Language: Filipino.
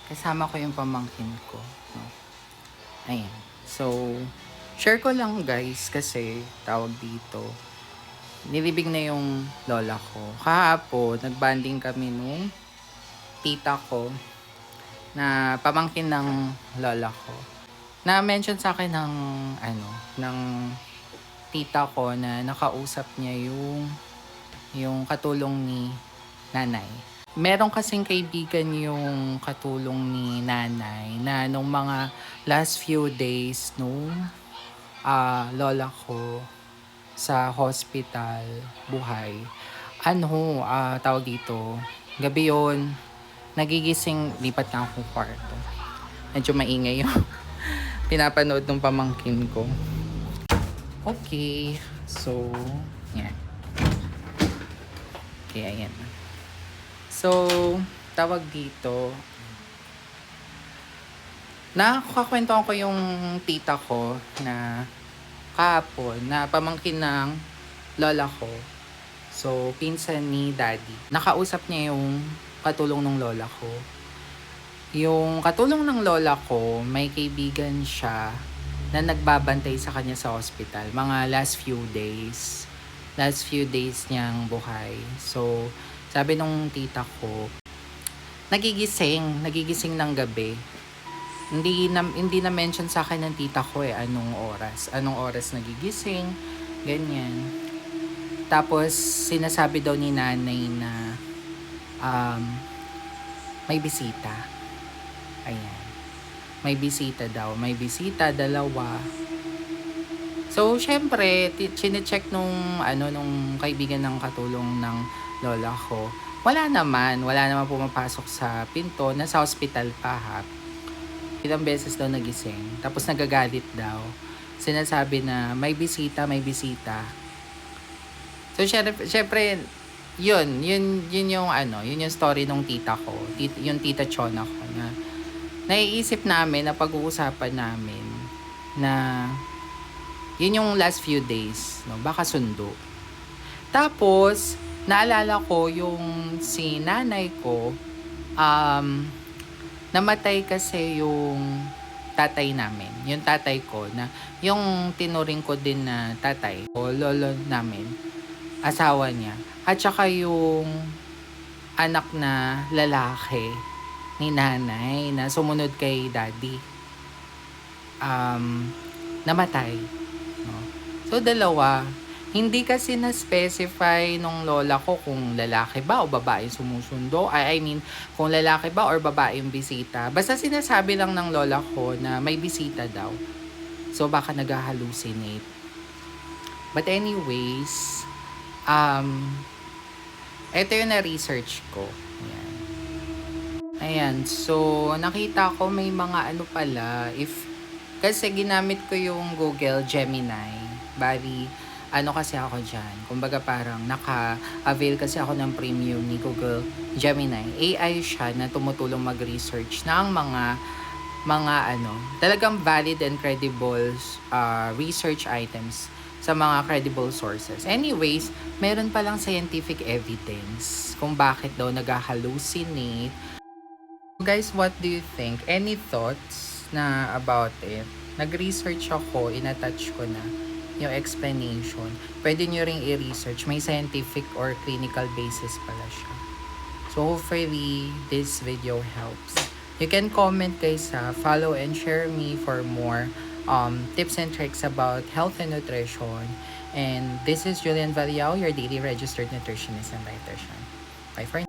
kasama ko yung pamangkin ko. No? Ayan. So, share ko lang guys kasi tawag dito. Nilibing na yung lola ko. Kahapon, nagbanding kami nung tita ko na pamangkin ng lola ko. Na-mention sa akin ng tita ko na nakausap niya yung katulong ni nanay. Meron kasing kaibigan yung katulong ni nanay na nung mga last few days nung lola ko sa hospital, buhay. Tawag dito, gabi yun, nagigising, lipat na akong kwarto. Medyo maingay yung pinapanood ng pamangkin ko. Okay, so, yan. Okay, ayan. So, tawag dito, nakakwentuhan ko yung tita ko na kahapon na pamangkin ng lola ko. So, pinsan ni daddy. Nakausap niya yung katulong ng lola ko. Yung katulong ng lola ko, may kaibigan siya na nagbabantay sa kanya sa hospital. Mga last few days niyang buhay. So, sabi nung tita ko, nagigising ng gabi. Hindi na mention sa akin ng tita ko anong oras nagigising, ganyan. Tapos sinasabi daw ni nanay na may bisita. Ayan. May bisita, dalawa. So, syempre, chine-check nung kaibigan ng katulong ng lola ko. Wala naman pumapasok sa pinto, nasa hospital pa ha. Ilang beses daw nagising, tapos nagagalit daw. Sinasabi na may bisita. So, syempre, yun yung story nung tita ko, yung tita Chona ko na naiisip namin na pag-uusapan namin na yun yung last few days, no? Baka sundo. Tapos, naalala ko yung si nanay ko, namatay kasi yung tatay namin. Yung tatay ko na, yung tinuring ko din na tatay, o lolo namin, asawa niya. At saka yung anak na lalaki ni nanay na sumunod kay daddy. Namatay. No? So, dalawa. Hindi kasi na-specify nung lola ko kung lalaki ba o babae sumusundo. I mean, kung lalaki ba or babae yung bisita. Basta sinasabi lang ng lola ko na may bisita daw. So, baka nag-hallucinate. But anyways, ito yung na-research ko. Ayan. So, nakita ko may mga pala. Kasi ginamit ko yung Google Gemini. Bali, kasi ako dyan. Kumbaga parang naka-avail kasi ako ng premium ni Google Gemini. AI siya na tumutulong mag-research ng mga talagang valid and credible research items sa mga credible sources. Anyways, meron palang scientific evidence kung bakit daw nag-hallucinate. Guys, what do you think? Any thoughts na about it? Nag-research ako, in-attach ko na yung explanation. Pwede nyo ring i-research. May scientific or clinical basis pala siya. So, hopefully, this video helps. You can comment guys follow and share me for more tips and tricks about health and nutrition. And this is Julian Valiao, your daily registered nutritionist and dietitian. Bye for now.